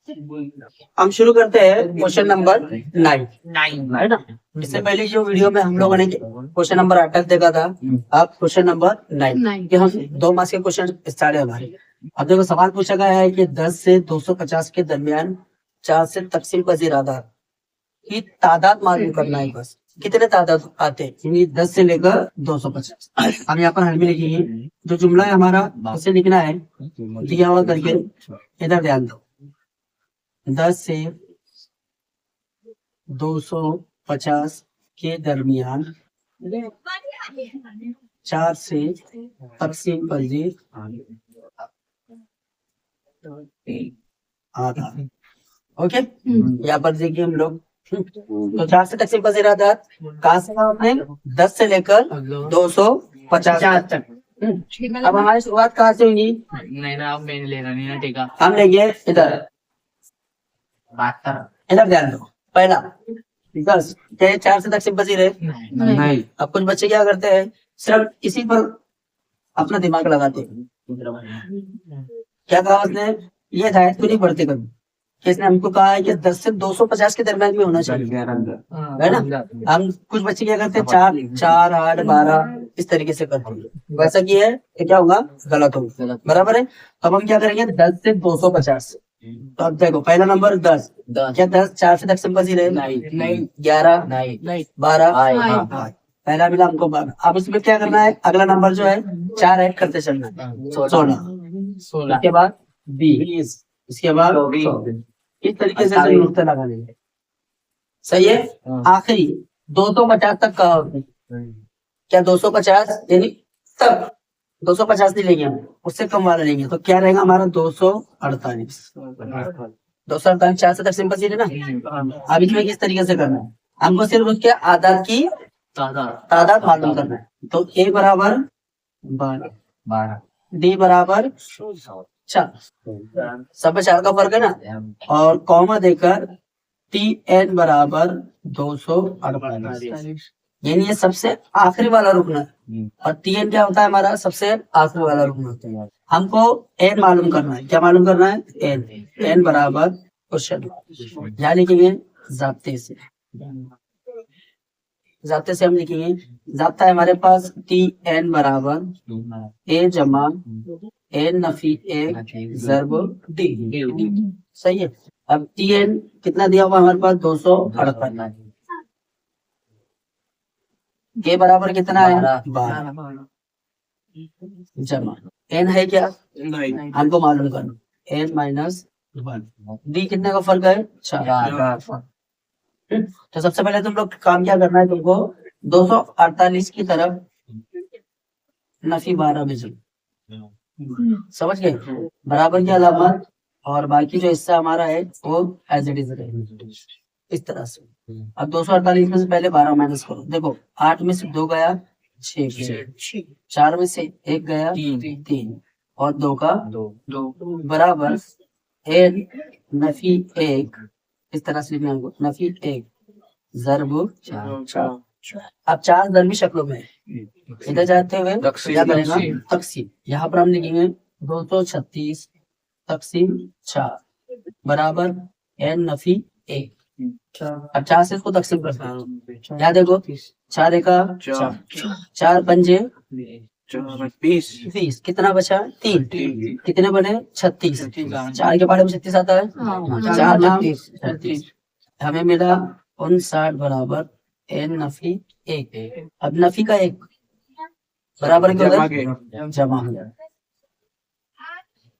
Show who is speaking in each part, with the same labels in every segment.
Speaker 1: हम शुरू करते हैं क्वेश्चन नंबर 9 है ना। इससे पहले जो वीडियो में हम लोगों ने क्वेश्चन नंबर 8 तक देखा था, अब क्वेश्चन नंबर 9 कि हम 2 मार्क्स के क्वेश्चन स्टार्ट है हमारे। अब देखो सवाल पूछा गया है कि 10 से 250 के दरमियान 4 से तकसीम पजीर आधार की तादाद मालूम करना है। बस कितने तादाद आते हैं 10 से लेकर 250। हम यहाँ पर हल में लिखेंगे जो जुमला है हमारा उसे लिखना है दिया हुआ करके। इधर ध्यान दो, 10 से 250 के दरमियान 4 से तकसीम पजीर आधा। ओके, यहाँ पर देखिए हम लोग तो 4 से तकसीम पजीर आधा कहाँ से आपने 10 से लेकर 250 तक। अब हमारी शुरुआत कहाँ से हुई?
Speaker 2: नहीं ना, अब मैंने लेना नहीं ना, ठीक है।
Speaker 1: हम लेंगे इधर इधर ध्यान दो। पहला 10 क्या 4 से तकसीम पजीर है? नहीं। अब कुछ बच्चे क्या करते हैं, सिर्फ इसी पर अपना दिमाग लगाते हैं। क्या कहा उसने, ये हिदायत को नहीं पढ़ते कभी। इसने हमको कहा है कि 10 से 250 के दरमियान में होना चाहिए, है ना। हम कुछ बच्चे क्या करते हैं 4, 4, 8, 12 इस तरीके से करते हैं। वैसा की है तो क्या होगा, गलत होगा। बराबर है। अब हम क्या करेंगे 10 से 250। तो अब देखो पहला नंबर 10 क्या 10 4 से तकसीम पजीर है? नहीं। 11 नहीं 12 पहला मिला हमको 12। अब इसमें क्या करना है, अगला नंबर जो है 4 ऐड करते चलना है 16। इसके बाद 20, इसके बाद 24। इस तरीके से नुक्ते लगा लेंगे। सही है। आखिरी 250 तक कहा क्या 250 यानी तब 250 नहीं लेंगे हम, उससे कम वाला लेंगे। तो क्या रहेगा हमारा 248। 248 4 से तकसीम पजीर है ना। अब इसमें किस तरीके से करना है, हमको सिर्फ उसके आदाद की तादाद मालूम करना है। तो a बराबर 12, d बराबर 4, सब में 4 का फर्क है ना, और कॉमा देकर tn बराबर 248 यानी ये सबसे आखिरी वाला रुकना है। और tn क्या होता है हमारा, सबसे आखिरी वाला रुकना होता है। हमको n मालूम करना है। क्या मालूम करना है? n बराबर क्वेश्चन यहाँ लिखेंगे जाब्ते से हम लिखेंगे। जाब्ता है हमारे पास tn बराबर a जमा n नफी a ज़र्ब d। सही है। अब tn कितना दिया हुआ हमारे पास 248, a बराबर कितना है 12 जमा n है क्या नहीं, हमको मालूम करना n माइनस 1। d कितने का फर्क है 4। तो सबसे पहले तुम लोग काम क्या करना है, तुमको 248 की तरफ नफी 12 में समझ गए, बराबर की अलामत, और बाकी जो हिस्सा हमारा है वो एज इट इज रहेगा इस तरह से। अब 248 में से पहले 12 माइनस करो। देखो 8 में से 2 गया 6, 4 में से 1 गया 3 और 2 का 2 बराबर n नफी 1। इस तरह से लिखना है नफी 1 ज़र्ब 4। अब 4 ज़र्बी शक्लों में इधर जाते हुए क्या करेगा तकसीम। यहाँ पर हम लिखेंगे 236 तकसीम 4 बराबर n नफी 1। अब 4 से इसको तकसीम करते हैं। यहाँ देखो 4 एका 4 पंजे 20, कितना बचा 3, कितने बने 36। 4 के पारे में 36 आता है 4 नाम 36। हमें मिला 59 बराबर n नफी 1। अब नफी का 1 बराबर क्या होता है जमा हो जाए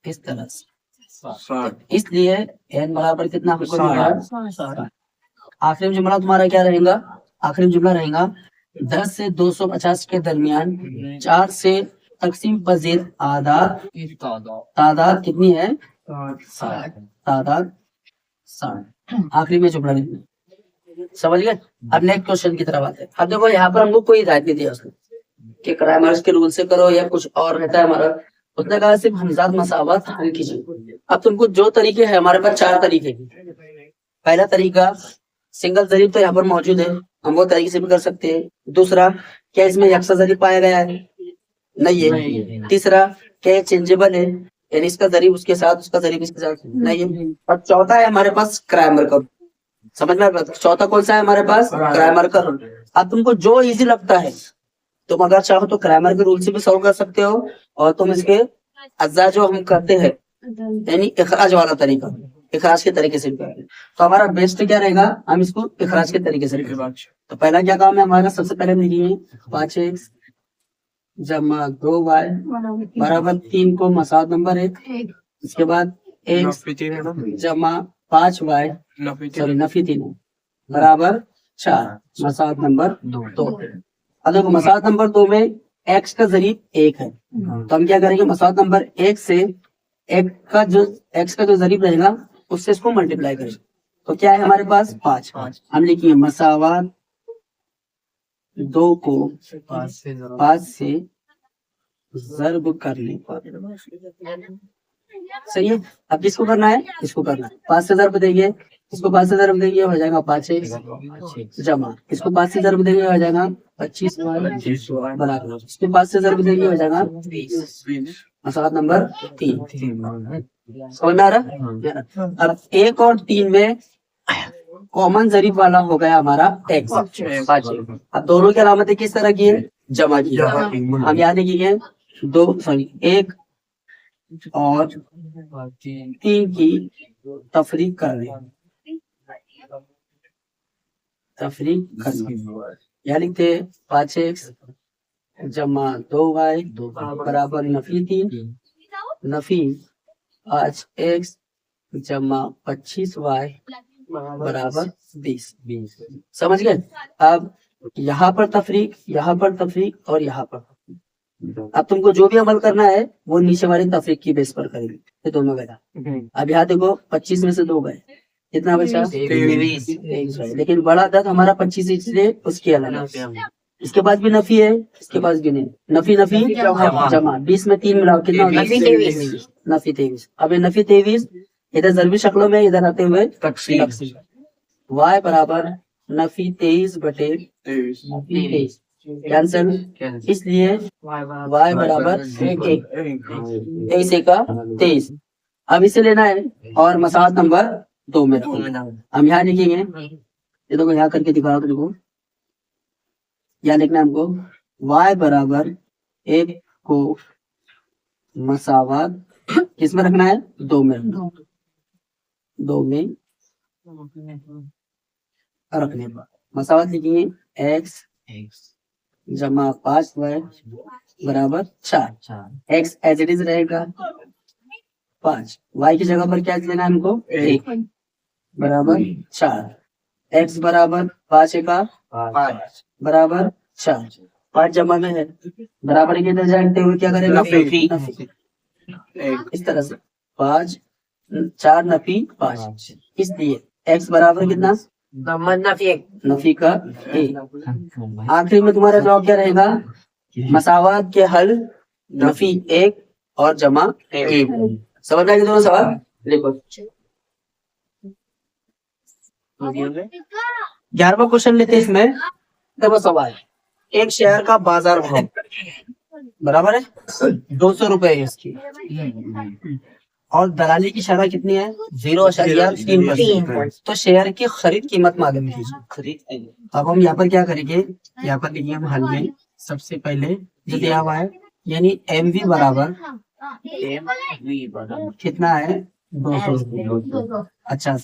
Speaker 1: इस तरह से। इसलिए n बराबर कितना हमको मिला। आखिरी जुमला तुम्हारा क्या रहेगा, आखिरी जुमला रहेगा 10 से 250 के दरमियान 4 से तकसीम पजीर तादाद कितनी है तादाद 60। आखिरी में जुमला लिखना। समझ गए। अब नेक्स्ट क्वेश्चन की तरफ आते हैं। अब देखो यहाँ पर हमको कोई हिदायत नहीं दिया उसने कि क्राइमर्स के रूल से करो या कुछ और रहता है हमारा। उसने कहा सिर्फ हमजाद मसावत हल कीजिए। अब तुमको जो तरीके है हमारे पास 4 तरीके। पहला तरीका सिंगल जरीब तो यहाँ पर मौजूद है, हम वो तरीके से भी कर सकते हैं। दूसरा क्या इसमें यकसा जरीब पाया गया है, नहीं है। तीसरा क्या चेंजेबल है, यानी इसका जरीब उसके साथ, उसका जरीब इसके साथ नहीं है। और चौथा है हमारे पास क्राइमर का रूल। समझ में आ रहा है? चौथा कौन सा है हमारे पास? क्राइमर का रूल। अब तुमको जो इजी लगता है तुम अगर चाहो तो क्राइमर के रूल से भी सॉल्व कर सकते हो, और तुम इसके अज्जा जो हम करते हैं यानी इखराज वाला तरीका, इखराज के तरीके से भी करेंगे। तो हमारा बेस्ट क्या रहेगा, हम इसको इखराज के तरीके से करेंगे। तो पहला क्या काम है हमारा, सबसे पहले हम लिखेंगे 5x जमा 2y बराबर 3 को मसाद नंबर 1। इसके बाद x जमा 5y सॉरी नफी 3 बराबर 4 मसाद नंबर 2। अब देखो मसाद नंबर 2 में x का जरीब 1 है, तो हम क्या करेंगे, मसाद नंबर 1 से x का जो जरीब रहेगा उससे इसको मल्टीप्लाई करेंगे। तो क्या है हमारे पास 5। हम लिखेंगे मसावात 2 को 5 से ज़र्ब करने पर। सही है। अब किसको करना है, इसको करना है। 5 से ज़र्ब देंगे, इसको 5 से ज़र्ब देंगे हो जाएगा 5x जमा, इसको 5 से ज़र्ब देंगे हो जाएगा 25y बराबर, इसको 5 से ज़र्ब देंगे हो जाएगा 20 मसाला नंबर 3। समझ में आ रहा? अब 1 और 3 में कॉमन जरीब वाला हो गया हमारा x। अब दोनों की अलामतें किस तरह की है, जमा की। हम यहाँ देखिए 1 और 3 की तफरीक कर रहे हैं, तफरीक करना। यहाँ लिखते 5x जमा 2y बराबर नफी 3 नफी 5x जमा 25y बराबर 20। समझ गए? अब यहाँ पर तफरीक, यहाँ पर तफरीक और यहाँ पर। अब तुमको जो भी अमल करना है वो नीचे वाली तफरीक की बेस पर करेंगे, ये दोनों गया। अब यहाँ देखो 25 में से 2 गए, कितना बचा 23। लेकिन बड़ा अदद हमारा 25 इसलिए उसकी अलग। इसके पास भी नफी है, इसके पास भी नहीं। नफी नफी जमा 20 में 3 मिलाओ कितना होगा, नफी 23। अब ये नफी 23 इधर जरबी शक्लों में इधर आते हुए y बराबर नफी 23 बटे नफी 23 कैंसिल, इसलिए y बराबर 23 का 23। अब इसे लेना है और मसाद नंबर 2 में हम यहाँ लिखेंगे, ये देखो यहाँ करके दिखा रहा हूँ तुमको। यहाँ लिखना है हमको y बराबर 1 को मसावत किसमें रखना है, 2 में, 2 में रखने पर मसावत लिखेंगे x जमा 5y बराबर 4। x एज इट इज रहेगा 5, y की जगह पर क्या लेना है हमको 1 बराबर 4, x बराबर 5 का 5 बराबर 4, 5 जमा में है बराबर के इधर जाते हुए क्या करेगा इस तरह से 5 4 नफी 5, इसलिए x बराबर कितना नफी का 1। आखिरी में तुम्हारा जवाब क्या रहेगा, मसावात के हल नफी 1 और जमा 1। समझ में दोनों सवाल देखो। 11वां क्वेश्चन लेते हैं इसमें। देखो सवाल, एक शेयर का बाजार भाव बराबर है 200 रुपए है इसकी, और दलाली की शरह कितनी है 0.3%। तो शेयर की खरीद कीमत मालूम कीजिए। अब हम यहाँ पर क्या करेंगे, यहाँ पर लिखिए हम हल में सबसे पहले जो दिया हुआ है यानी MV बराबर कितना है 200। अच्छा,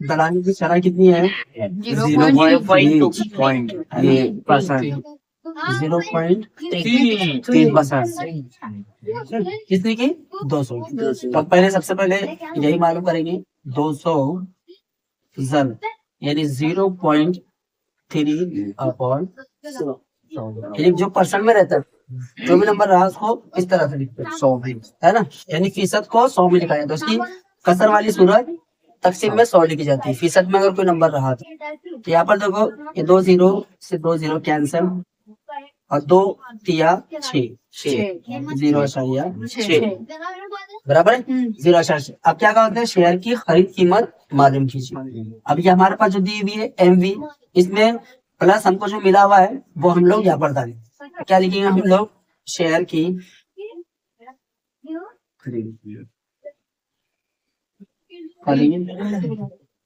Speaker 1: दलाली की शरह कितनी है 0.3%। कितने की 200। तो पहले सबसे पहले यही मालूम करेंगे 200 जन यानी 0.3/100, जो परसेंट में रहता है जो भी नंबर रहा उसको इस तरह से लिखते हैं 100 है ना, यानी फीसद को 100 में लिखा जाता है। उसकी कसर वाली सूरत तकसीम में 100 लिखी जाती है, फीसद में अगर कोई नंबर रहा तो यहाँ पर देखो ये 2 0 से 2 0 कैंसिल और 2 तिया 6 0.6 बराबर है 0.6। अब क्या कहते हैं शेयर की खरीद कीमत मालूम कीजिए। अब ये हमारे पास जो दी हुई है MV, इसमें प्लस हमको जो मिला हुआ है वो हम लोग यहाँ पर डालें। क्या लिखेंगे हम लोग, शेयर की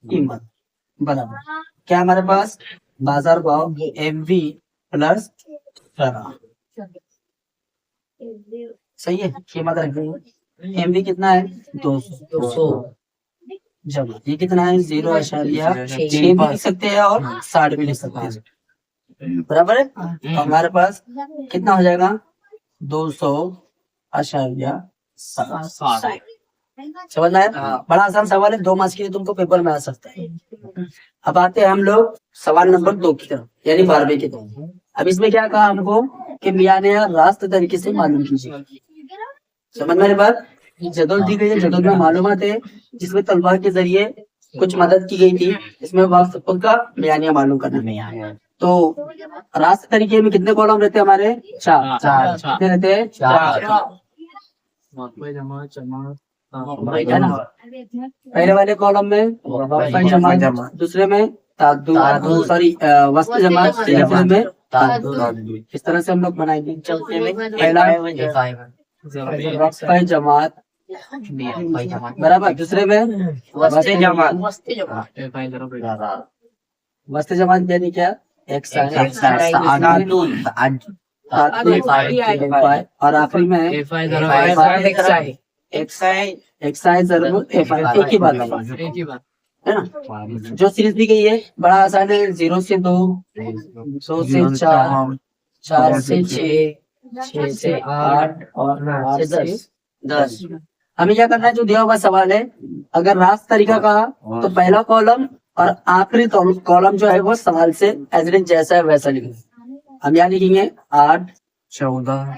Speaker 1: कीमत बराबर क्या हमारे पास बाजार भाव MV प्लस 18। सही है, कीमत रख देंगे। MV कितना है 200 जमा ये कितना है 0.6 भी लिख सकते हैं और 60 भी लिख सकते हैं, बराबर है। तो हमारे पास कितना हो जाएगा 200.60। समझ में आया? बड़ा आसान सवाल है, 2 मार्क्स के लिए तुमको पेपर में आ सकता है। अब आते हैं हम लोग सवाल नंबर 2 की तरफ, यानी 12वीं की तरफ। अब इसमें क्या कहा हमको कि मियानिया रास्त तरीके से मालूम कीजिए। समझ में बात? जदोल दी गई है, जदोल में मालूमात है जिसमें तलवार के जरिए कुछ मदद की गई थी, इसमें वक्त का मियानिया मालूम करना है। तो रास्त तरीके में कितने कॉलम रहते हैं हमारे? 4। कितने रहते हैं? 4। है ना? पहले वाले कॉलम में वक्फ जमा, दूसरे में ताद्दुद, सॉरी वस्त जमा, तीसरे में ताद्दुद। इस तरह से हम लोग बनाएंगे। चौथे में पहला वक्फ जमात बराबर, दूसरे में वस्त जमात। वस्त जमात यानी क्या? और आखिरी में एक्साइज जरूर एक ही बात है ना। जो सीरीज दी गई है बड़ा आसान है, 0 से 2, 2 से 4, 4 से 6, 6 से 8 और 8 से 10। हमें क्या करना है, जो दिया हुआ सवाल है, अगर रास्त तरीका कहा तो पहला कॉलम और आखिरी कॉलम जो है वो सवाल से एज इट इज जैसा है वैसा लिखेंगे। हम यहाँ लिखेंगे 8, 14,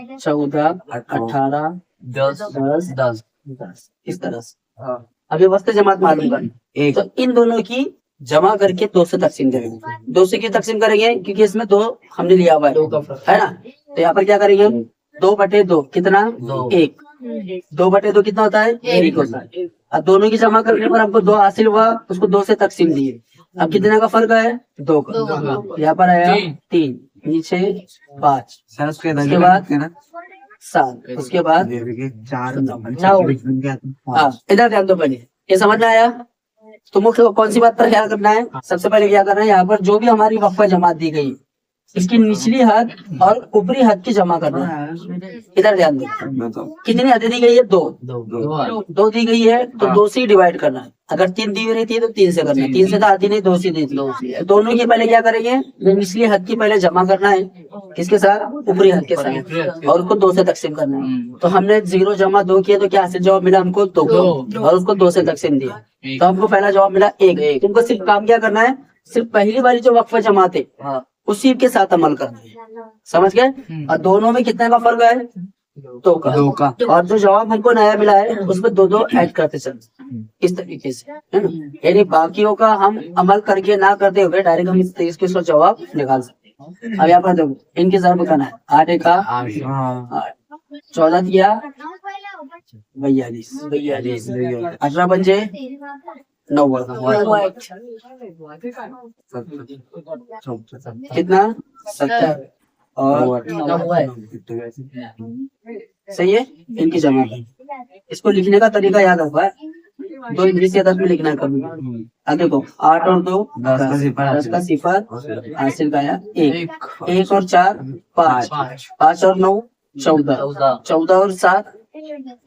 Speaker 1: 18, 10 इस तरह से। अभी वस्त जमात मालूम करनी, तो इन दोनों की जमा करके 2 से तकसीम करेंगे। 2 से क्यों तकसीम करेंगे? क्योंकि इसमें 2 हमने लिया हुआ है ना। तो यहाँ पर क्या करेंगे 2/2 कितना? 1। 2/2 कितना होता है? 1 होता है। अब दोनों की जमा करने पर हमको 2 हासिल हुआ, उसको 2 से तकसीम दिए। अब कितने का फर्क है? 2 का। यहाँ पर आया 3, नीचे 5, उसके बाद 7, उसके बाद 4, 9। इधर ध्यान दो पहले, ये समझ में आया? तो मुख्य कौन सी बात पर ख्याल करना है? सबसे पहले क्या करना है, यहाँ पर जो भी हमारी वक्फ जमात दी गई इसकी निचली हद और ऊपरी हद की जमा करना है। इधर ध्यान दो, कितनी हदें दी गई है? 2 दी गई है, तो 2 से डिवाइड करना है। अगर 3 दी हुई रहती है तो 3 से करना है। 3 से तो आती नहीं, 2 से दी थी। दोनों की पहले क्या करेंगे, निचली हद की पहले जमा करना है, किसके साथ? ऊपरी हद के साथ, और उसको 2 से तकसीम करना है। तो हमने 0 जमा 2 किया, तो क्या हासिल जवाब मिला हमको? 2, और उसको 2 से तकसीम दिया, तो हमको पहला जवाब मिला 1। तुमको सिर्फ काम क्या करना है, सिर्फ पहली वाली जो वक्फ जमात है उसी के साथ अमल करना है। समझ गए? और दोनों में कितने का फर्क है? 2 का। और जो जवाब हमको नया मिला है उसमें 2 ऐड करते चलते, इस तरीके से, है ना। यानी बाकियों का हम अमल करके ना करते हुए डायरेक्ट हम इस तरीके से जवाब निकाल सकते हैं। अब यहाँ पर देखो, इनके जरूर करना है। 8 का 8, 14 दिया 42, 18 बजे 9 कितना? 70 और 9। सही है, इनकी जमा। इसको लिखने का तरीका याद रखो है, 2 इंग्लिश या 10 में लिखना है कभी। अब देखो 8 और 2 10 का 0 हासिल का 1, 1 और 4 5, 5 और 9 14, 14 और 7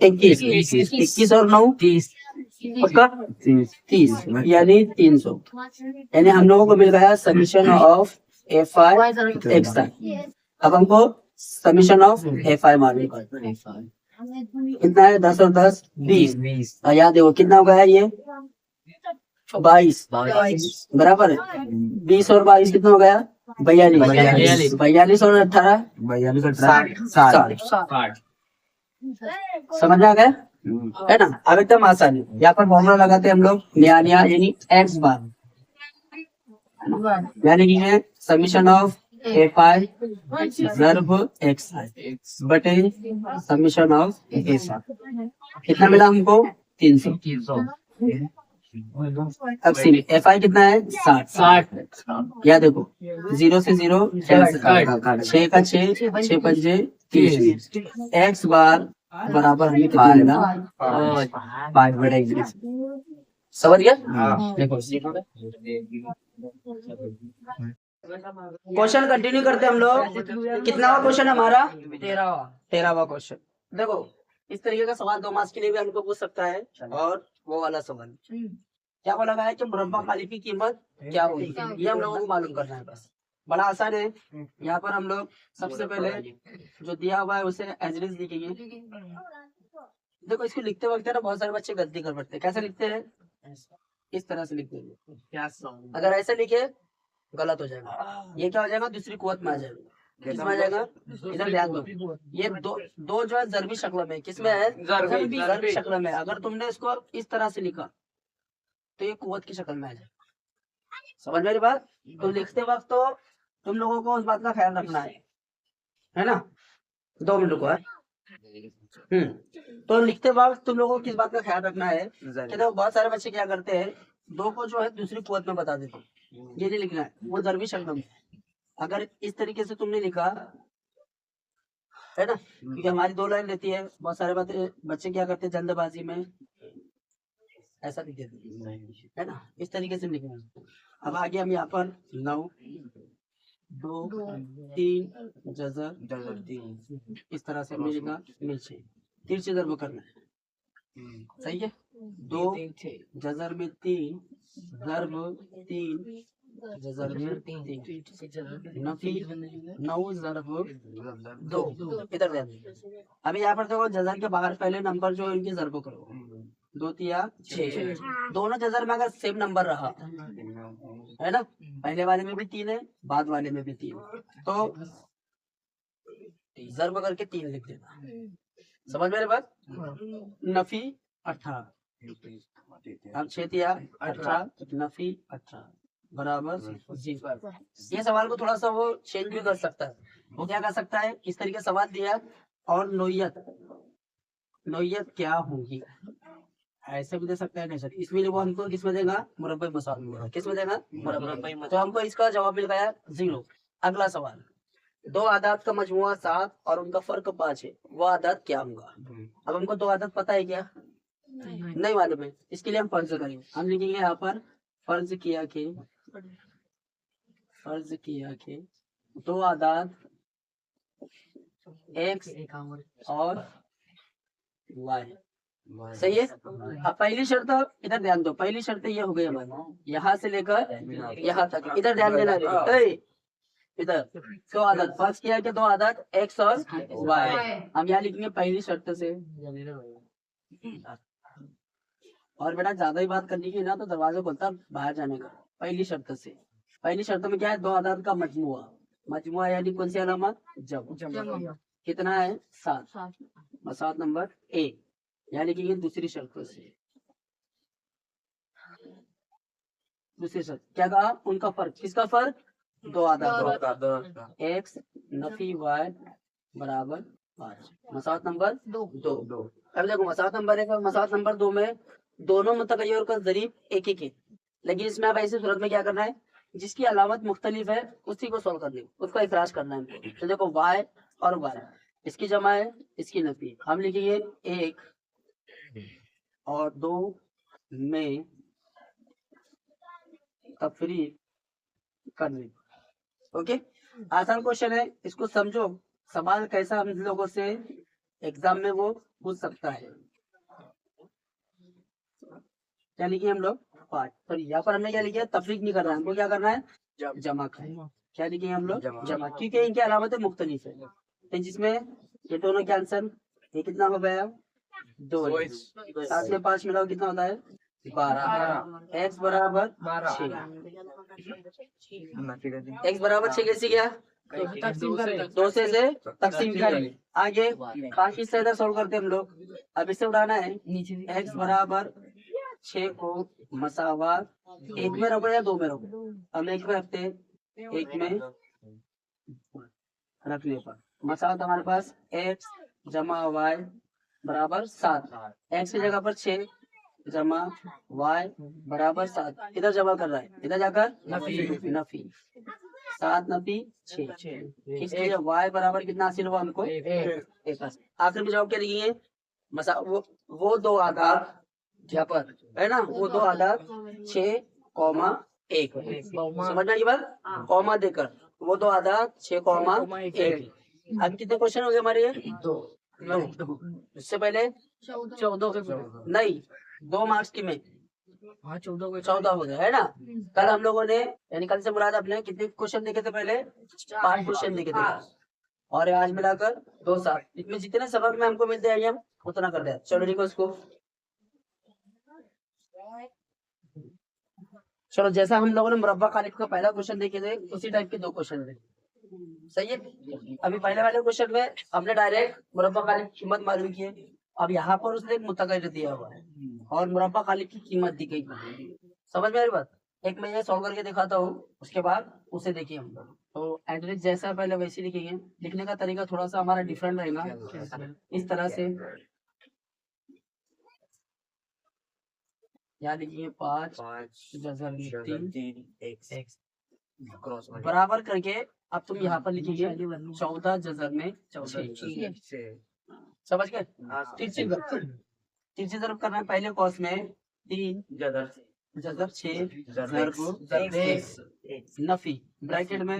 Speaker 1: 21, 21 और 9 30, पक्का 30, यानी 300। यानी हम लोगों को मिल गया समीशन ऑफ FI XI। अब हमको समीशन ऑफ FI मालूम करना है। कितना है? 10 और 10 20। याद देखो कितना हो गया ये? 22 बराबर है। 20 और 22 कितना हो गया? 42। 42 और 18 60। समझ में आ गया, है ना। अब एकदम आसान है, यहाँ पर फॉर्मूला लगाते हैं हम लोग, मियानिया यानी X बार, यानी कि है समीशन ऑफ FI ज़र्ब XI बटे समीशन ऑफ FI। कितना मिला हमको? 300। अब सी FI कितना है? 60। या देखो 0 से 0 6 का 6, 6 पंजे 30। X बार बराबर हमें कितना मिला? 5/x। समझ गया? देखो क्वेश्चन कंटिन्यू करते हम लोग। कितना क्वेश्चन हमारा? 13वां क्वेश्चन। देखो इस तरीके का सवाल 2 मार्क्स के लिए भी हमको पूछ सकता है, और वो वाला सवाल क्या बोला गया है कि मुरब्बा खाली की कीमत क्या होगी, ये हम लोगों को मालूम करना है। बस बड़ा आसान है। यहाँ पर हम लोग सबसे पहले जो दिया हुआ है उसे एज इट इज लिखेंगे। देखो इसको लिखते वक्त ना बहुत सारे बच्चे गलती कर बैठते हैं। कैसे लिखते हैं? इस तरह से लिखते हैं। अगर ऐसे लिखे गलत हो जाएगा। ये क्या हो जाएगा? दूसरी कुवत में आ जाएगा। किसमें आ जाएगा? इधर ध्यान दो। ये दो जो है ज़रबी शक्ल में। किसमें है? ज़रबी शक्ल में। अगर तुमने इसको इस तरह से लिखा तो ये कुवत की शक्ल में आ जाएगा। समझ मेरी बात? तो लिखते वक्त तो तुम लोगों को उस बात का ख्याल रखना है ना? 2 मिनट को है। तो लिखते वक्त तुम लोगों को किस बात का ख्याल रखना है कि तो बहुत सारे बच्चे क्या करते हैं, 2 को जो है दूसरी कुवत में बता देते हैं। ये नहीं लिखना है, वो ज़रबी शक्ल में। अगर इस तरीके से तुमने लिखा है ना, क्योंकि हमारी 2 लाइन रहती है। बहुत सारे बच्चे क्या करते हैं जल्दबाजी में ऐसा लिख देते है ना, इस तरीके से लिखना। अब आगे हम यहाँ पर 9 2 3 जज़र 3 इस तरह से हमने लिखा। नीचे 3 से ज़रब करना है। सही है? 2 जज़र में 3 ज़रब 3 जज़र में 3 नफी 9 ज़रब 2। इधर ध्यान दो। अभी यहाँ पर देखो जज़र के बाहर पहले नंबर जो है इनकी ज़रब करो। 2 तिया 6। दोनों जज़र में अगर सेम नंबर रहा है ना, पहले वाले में भी 3 है, बाद वाले में भी 3, तो ज़रब करके 3 लिख देना। समझ मेरे बात? नफी 18। अब 6 तिया 18 नफी 18 बराबर 0। ये सवाल को थोड़ा सा वो चेंज भी कर सकता है। वो क्या कर सकता है? इस तरीके सवाल दिया और नोयत क्या होगी ऐसे भी दे सकता है। नहीं सर, इसमें वो हमको किसमें देगा? मुरब्बे मसाल में। किसमें देगा? मुरब्बे। तो हमको इसका जवाब मिल गया 0। अगला सवाल, 2 आदात का मजमुआ 7 और उनका फर्क 5 है, वो आदात क्या होगा? अब हमको 2 आदात पता है क्या? नहीं मालूम है। इसके लिए हम फर्ज करेंगे। हम लिखेंगे यहाँ पर फर्ज किया के 2 आदात x और y। सही है? अब पहली शर्त इधर ध्यान दो। पहली शर्त ये हो गई हमारी, यहाँ से लेकर यहाँ तक। इधर ध्यान देना है। इधर 2 आदत फर्ज किया कि 2 आदत x और y। हम यहाँ लिखेंगे पहली शर्त से। और बेटा ज्यादा ही बात करनी की ना तो दरवाजा खोलता बाहर जाने का। पहली शर्त से, पहली शर्त में क्या है? 2 आदत का मजमुआ यानी कौन सी अलामत? जब। कितना है? 7। 7 नंबर ए। यहाँ लिखेंगे दूसरी शर्त से। दूसरी शर्त क्या कहा? उनका फर्क। किसका फर्क? 2 आदत x नफी y बराबर 5। मसात नंबर 2। अब देखो मसात नंबर 1 और मसात नंबर 2 में दोनों मुतगय्यर का ज़रीब एक ही के, लेकिन इसमें अब ऐसी सूरत में क्या करना है? जिसकी अलामत मुख्तलिफ है उसी को सॉल्व करनी है, उसका इखराज करना है। तो देखो y और y, इसकी जमा है, इसकी नफी। हम लिखेंगे 1 और 2 में तफरीक करनी। ओके, आसान क्वेश्चन है, इसको समझो। सवाल कैसा हम लोगों से एग्जाम में वो पूछ सकता है। क्या लिखे हम लोग? 5। तो यहाँ पर हमने क्या लिखा? तफरीक नहीं करना है, हमको क्या करना है? जमा करना है। क्या लिखे हम लोग? जमा, क्योंकि इनकी अलामतें मुख्तलिफ है। तो जिसमें ये दोनों के आंसर, ये कितना हो गया? 2। 7 में 5 मिलाओ कितना होता है? 12। x बराबर 6। x बराबर 6 कैसे गया? 2 से तकसीम करें। आगे बाकी से इधर सोल्व करते हम लोग। अब इसे उड़ाना है। x बराबर 6 को मसावात 1 में रखो या 2 में रखो? हम 1 में रखते हैं। 1 में रखने पर मसावात हमारे पास x जमा y बराबर 7। x की जगह पर 6 जमा y बराबर 7 इधर जमा कर रहा है, इधर जाकर नफी। 7 नफी 6, इसलिए y बराबर कितना हासिल हुआ हमको? 1 हासिल। आखिर में जवाब क्या लिखेंगे? वो दो आधार यहाँ पर है ना, वो दो आधार 6,1 समझ में आई बात? कॉमा देकर वो दो आधार 6,1। अब कितने क्वेश्चन हो गए हमारे ये? 2। इससे पहले 14 नहीं, 2 मार्क्स की में 14 हो गए है ना। कल हम लोगों ने यानी कल से मुराद अपने कितने क्वेश्चन देखे थे? पहले 5 क्वेश्चन देखे थे और आज मिलाकर 2-7। इसमें जितने सबक में हमको मिलते हैं हम उतना कर दिया। चलो लिखो इसको। चलो जैसा हम लोगों ने मुरब्बा कालिफ का पहला क्वेश्चन देखे थे उसी टाइप के 2 क्वेश्चन थे, सही है। अभी पहले वाले क्वेश्चन में हमने डायरेक्ट मुरब्बा कालिफ की कीमत मालूम की है। अब यहाँ पर उसने एक मुतगैर दिया हुआ है और मुरब्बा कालिफ की कीमत दी गई। समझ में आ रही बात? एक मैं ये सॉल्व करके दिखाता हूँ, उसके बाद उसे देखिए हम लोग। तो एड्रेस जैसा पहले वैसे लिखेंगे। लिखने का तरीका थोड़ा सा हमारा डिफरेंट रहेगा, इस तरह से यहाँ लिखिए 5 जज़र 3 बराबर करके अब तुम यहाँ पर लिखिए 14 जज़र में 6। समझ गए? तीसरी तरफ करना है। पहले कॉस में 3 जज़र 6 नफी ब्रैकेट में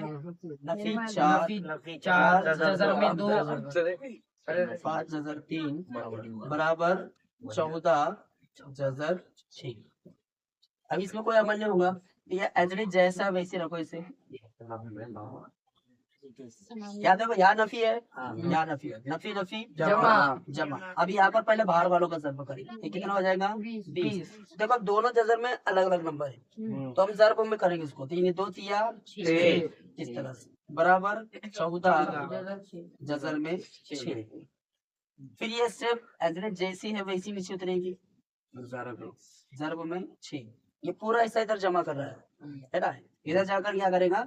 Speaker 1: नफी 4 जज़र में 2 5 जज़र 3 बराबर 14 जज़र 6। अब इसमें कोई अमल नहीं होगा, ये एज इट इज जैसा वैसे रखो इसे। याद देखो यहाँ नफी है, यहाँ नफी है, नफी नफी जमा। अब यहाँ पर पहले बाहर वालों का ज़र्ब करेंगे, ये कितना हो जाएगा? 20। देखो अब दोनों जज़र में अलग अलग नंबर है तो हम ज़र्ब में करेंगे इसको। 3 2 तिया 6 इस तरह से बराबर 14 जज़र में 6। फिर ये सिर्फ एज इट इज जैसी है वैसी नीचे उतरेगी ज़र्ब में 6। ये पूरा हिस्सा इधर जमा कर रहा है ना। इधर जाकर क्या करेगा?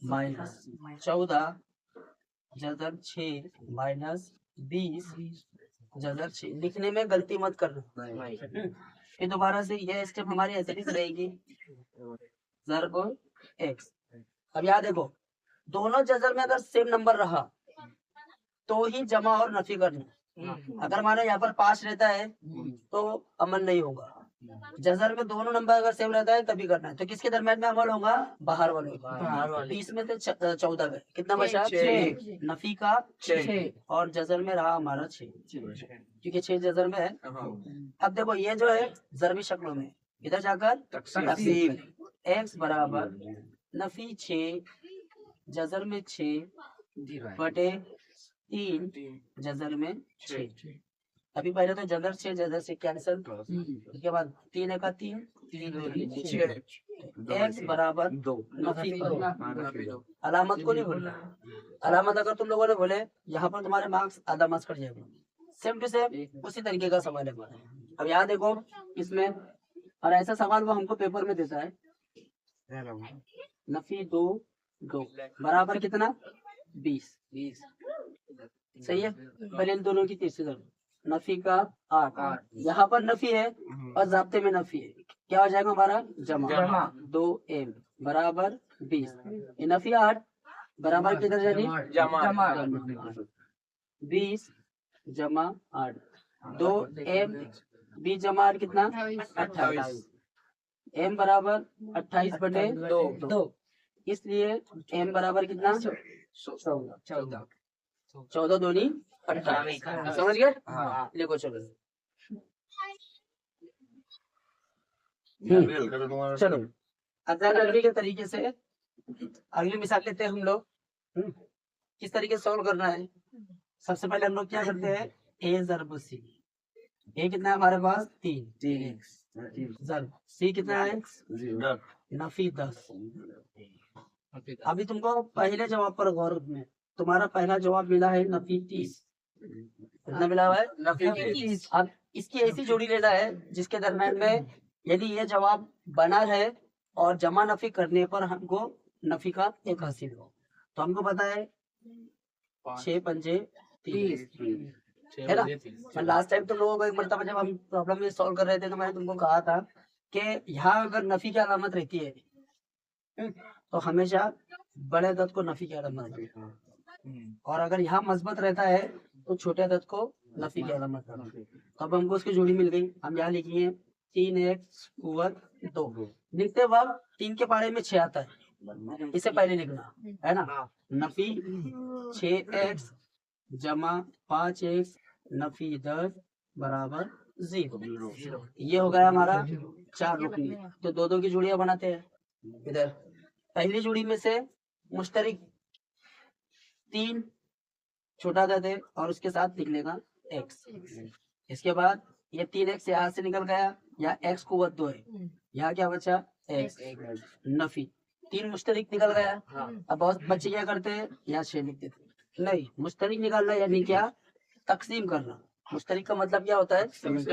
Speaker 1: Minus 14 जज़र 6 minus 20 जज़र 6। लिखने में गलती मत करना। फिर दोबारा से यह स्टेप हमारी ऐसे ही रहेगी ज़र्ब x। अब याद देखो दोनों जज़र में अगर सेम नंबर रहा तो ही जमा और नफी करना। अगर मानो यहाँ पर 5 रहता है तो अमल नहीं होगा। जज़र में दोनों नंबर अगर सेम रहता है तभी करना है। तो किसके दरम्यान में अमल होगा? बाहर वाले। 20 में से 14 गए, कितना बचा? 6। नफी का 6 और जज़र में रहा हमारा 6 क्योंकि 6 जज़र में है। अब देखो ये जो है ज़रबी शक्लों में, इधर जाकर तक़सीम x बराबर नफी 6 जज़र में 6 बटे 3 जज़र में 6। अभी पहले तो जज़र 6 जज़र से कैंसिल, उसके बाद 3 का 3 x बराबर 2 नफी अलामत को नहीं भूलना। अलामत अगर तुम लोगों ने बोले यहाँ पर तुम्हारे मार्क्स आधा मार्क्स कट जाएगा। सेम टू सेम उसी तरीके का सवाल है हमारा। अब यहाँ देखो इसमें, और ऐसा सवाल वो हमको पेपर में देता है। नफी 2 बराबर कितना? 20। सही है। पहले इन दोनों की तीसरी तरफ नफी का 8। यहाँ पर नफी है और ज़ाब्ते में नफी है, क्या हो जाएगा हमारा? जमा 2m बराबर 20। ये नफी 8 बराबर किधर जानी? जमा 20 जमा 8 2m 20 जमा 8 कितना? 28। m बराबर 28 बटे 2, इसलिए m बराबर कितना? 14 दूनी 28। समझ गए? लिखो चलो। चलो अदला नरमी के तरीके से अगली मिसाल लेते हैं हम लोग। किस तरीके से सॉल्व करना है? सबसे पहले हम लोग क्या करते हैं? a ज़र्ब c। a कितना है हमारे पास? 3 ज़र्ब c कितना है? नफी 10। अभी तुमको पहले जवाब पर गौर में तुम्हारा पहला जवाब मिला है नफी 30। कितना मिला हुआ है? नफी 30। अब इसकी ऐसी जोड़ी लेना है जिसके दरम्यान में यदि ये जवाब बना रहे और जमा नफी करने पर हमको नफी का 1 हासिल हो। तो हमको पता है 6 पंजे 30 है ना। मैं लास्ट टाइम तुम लोगों को एक मरतबा जब हम प्रॉब्लम में सॉल्व कर रहे थे तो मैंने तुमको कहा था कि यहाँ अगर नफी की अलामत रहती है तो हमेशा बड़े अदद को नफी की अलामत है, और अगर यहाँ मस्बत रहता है तो छोटे अदद को नफी की अलामत है। तो अब हमको उसकी जोड़ी मिल गई। हम यहाँ लिखेंगे 3x कुवत 2। लिखते वक्त 3 के पारे में 6 आता है, इसे पहले लिखना है ना। नफी 6x जमा 5x नफी 10 बराबर 0। ये हो गया हमारा 4 रुकनी। तो दो दो की जोड़ियां बनाते हैं। इधर पहली जोड़ी में से मुश्तरिक 3 छोटा अदद है और उसके साथ लिख लेगा x। इसके बाद ये 3x यहाँ से निकल गया, या x कुवत 2 है, यहाँ क्या बचा x। नफी 3 मुश्तरिक निकल गया। अब बहुत बच्चे क्या करते हैं, यहाँ 6 लिख देते हैं। नहीं, मुश्तरिक निकालना यानी क्या, तकसीम करना। मुश्तरिक का मतलब क्या होता है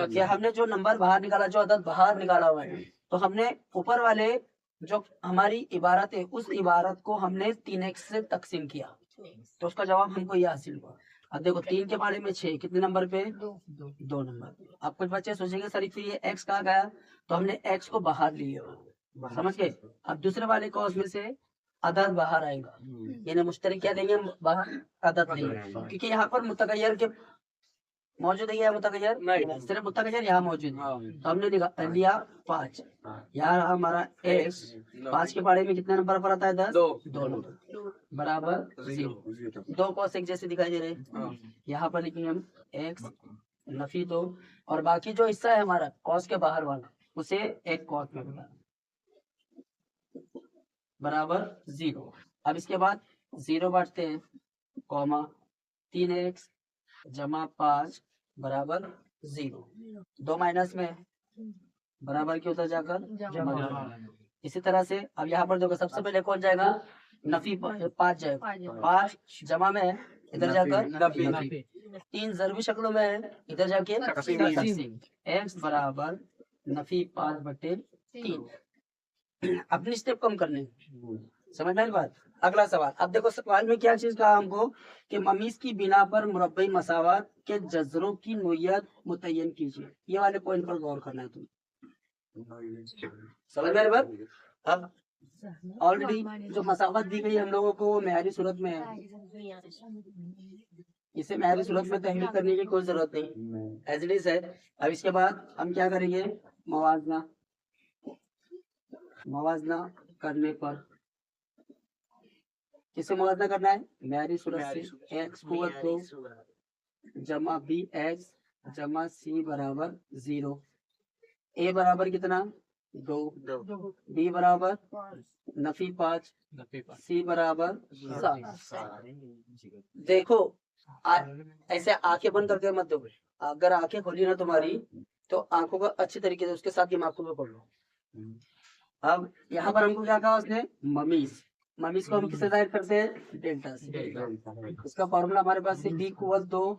Speaker 1: कि हमने जो नंबर बाहर निकाला, जो अदद बाहर निकाला हुआ है, तो हमने ऊपर वाले जो हमारी इबारत है उस इबारत को हमने 3x से तकसीम किया, तो उसका जवाब हमको ये हासिल हुआ। अब देखो 3 के बारे में 6 कितने नंबर पे, 2 नंबर पे। अब कुछ बच्चे सोचेंगे सर फिर ये x कहाँ गया, तो हमने x को बाहर लिया, समझ गए। अब दूसरे वाले कॉस में से अदद बाहर आएगा, यानी मुश्तरिक क्या लेंगे, बाहर अदद लेंगे, क्योंकि यहाँ पर मुतगय्यर के मौजूद है, या मुतगय्यर सिर्फ मुतगय्यर यहाँ मौजूद है। तो हमने लिया 5, यहाँ हमारा x 5 के बारे में कितने नंबर पर आता है, 10, 2 नंबर बराबर 0। 2 कॉस एक जैसे दिखाई दे रहे हैं। यहाँ पर लिखेंगे हम x नफी 2, और बाकी जो हिस्सा है हमारा कॉस के बाहर वाला उसे एक कॉस में बना बराबर 0। अब इसके बाद 0 बांटते हैं, कॉमा 3x जमा 5 बराबर 0। 2 माइनस में बराबर के उधर जाकर जमा। इसी तरह से अब यहाँ पर देखो सबसे पहले कौन जाएगा, नफी 5 जाएगा, 5 जमा में है, इधर जाकर नफी। 3 ज़रूरी शक्लों में है, इधर जाके तकसीम। x बराबर नफी 5/3। अपनी स्टेप कम करने, समझ में आई बात। अगला सवाल, अब देखो सवाल में क्या चीज कहा हमको कि ममीज की बिना पर मुरब्बई मसावत के जजरों की नोयत मुतय्यन कीजिए। ये वाले पॉइंट पर गौर करना है तुम्हें, समझ में आई बात। अब ऑलरेडी जो मसावत दी गई हम लोगों को मेयारी सूरत में है, इसे मेयारी सूरत में तहरीर करने की कोई जरूरत नहीं, एज इट इज है। अब इसके बाद हम क्या करेंगे, मवाजना करने पर, किसे मुआवजा करना है, मेयारी सूरत से x कुवत 2 जमा बी एक्स जमा सी बराबर 0। a बराबर कितना, 2, b बराबर नफी 5, c बराबर 7। देखो ऐसे आंखें बंद करके मत दो, अगर आंखें खोली ना तुम्हारी तो आंखों का अच्छी तरीके से उसके साथ दिमाग को पढ़ लो। अब यहाँ पर हमको क्या कहा उसने, ममीज को हम किससे जाहिर करते हैं, डेल्टा से। उसका फॉर्मूला हमारे पास है b कुवत 2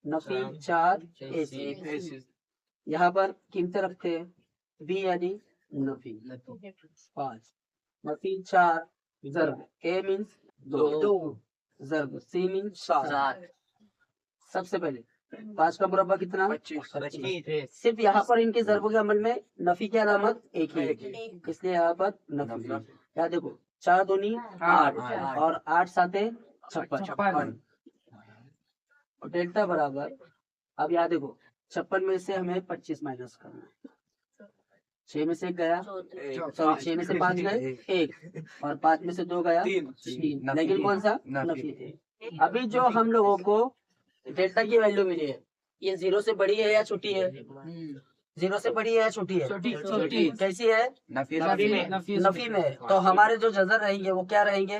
Speaker 1: नफी 4 ac। यहाँ पर कीमतें रखते हैं, b यानी Nafi 5, Nafi 4 जर्ब, a means 2 जर्ब, c means 7। सबसे पहले 5 का मुरब्बा कितना, 25। सिर्फ यहाँ पर इनके जर्बों के अमल में नफी की अलामत एक ही है, इसलिए यहाँ पर नफी। यहाँ देखो 4 दूनी 8 और 8 साते 56 और डेल्टा बराबर। अब यहाँ देखो 56 में से हमें 25 माइनस करना है, 6 में से 1 गया, सॉरी 6 में से 5 गए 1, और 5 में से 2 गया 3, लेकिन कौन सा, नफी थे। अभी जो हम लोगों को डेल्टा की वैल्यू मिली है, ये 0 से बड़ी है या छोटी है, 0 से बड़ी है या छोटी है, छोटी। कैसी है, नफी में। तो हमारे जो जजर रहेंगे वो क्या रहेंगे,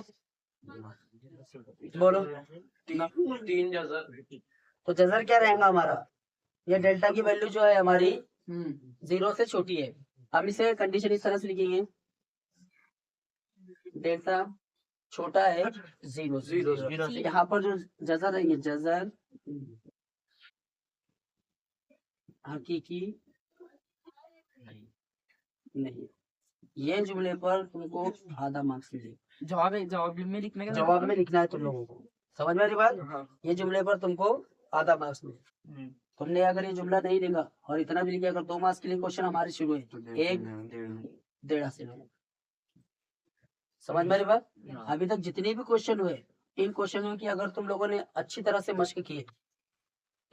Speaker 1: बोलो,
Speaker 2: 3 जजर।
Speaker 1: तो जजर क्या रहेगा हमारा, ये डेल्टा की वैल्यू जो है हमारी 0 से छोटी है। हम इसे कंडीशन इस तरह से लिखेंगे, डेल्टा छोटा है 0। यहाँ पर जो जजर रहेंगे, जजर हकीकी नहीं, ये जुमले पर तुमको आधा मार्क्स मिलेगा।
Speaker 2: जवाब में लिखने का,
Speaker 1: जवाब में लिखना है तुम लोगों को, समझ में आ रही बात। ये जुमले पर तुमको आधा मार्क्स मिलेगा। तुमने अगर ये जुमला नहीं लिखा और इतना भी लिखा, अगर 2 मार्क्स के लिए क्वेश्चन हमारे शुरू है, 1 1.5 से समझ में आ रही बात? अभी तक जितने भी क्वेश्चन हुए, इन क्वेश्चनों की अगर तुम लोगों ने अच्छी तरह से मशक किए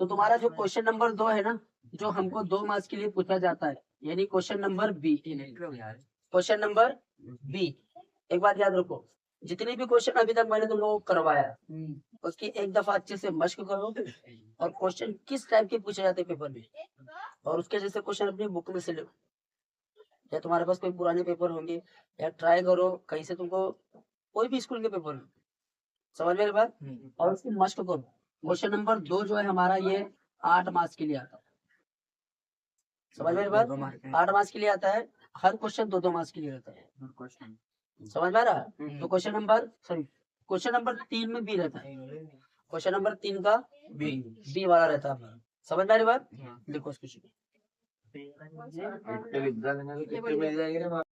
Speaker 1: तो तुम्हारा जो क्वेश्चन नंबर 2 है ना, जो हमको 2 मार्क्स के लिए पूछा जाता है, यानी question number B, question number B, एक बात याद रखो, जितने भी क्वेश्चन अभी तक मैंने तुम लोगों को करवाया उसकी एक दफा अच्छे से मशक करो, और क्वेश्चन किस टाइप के पूछे जाते हैं पेपर में, और उसके जैसे क्वेश्चन अपनी बुक में से लो, या तुम्हारे पास कोई पुराने पेपर होंगे, या ट्राई करो कहीं से तुमको कोई भी स्कूल के पेपर हो, समझ में आ रही बात? और उसकी मशक करो। क्वेश्चन नंबर 2 जो है हमारा, ये 8 मार्क्स के लिए आता है, समझ में आ रही बात? 8 मार्क्स के लिए आता है, हर क्वेश्चन 2-2 मार्क्स के लिए रहता है, समझ में आ रहा है? तो क्वेश्चन नंबर 3 में बी रहता है, क्वेश्चन नंबर 3 का बी वाला रहता है, समझ में आ रही बात? देखो उस क्वेश्चन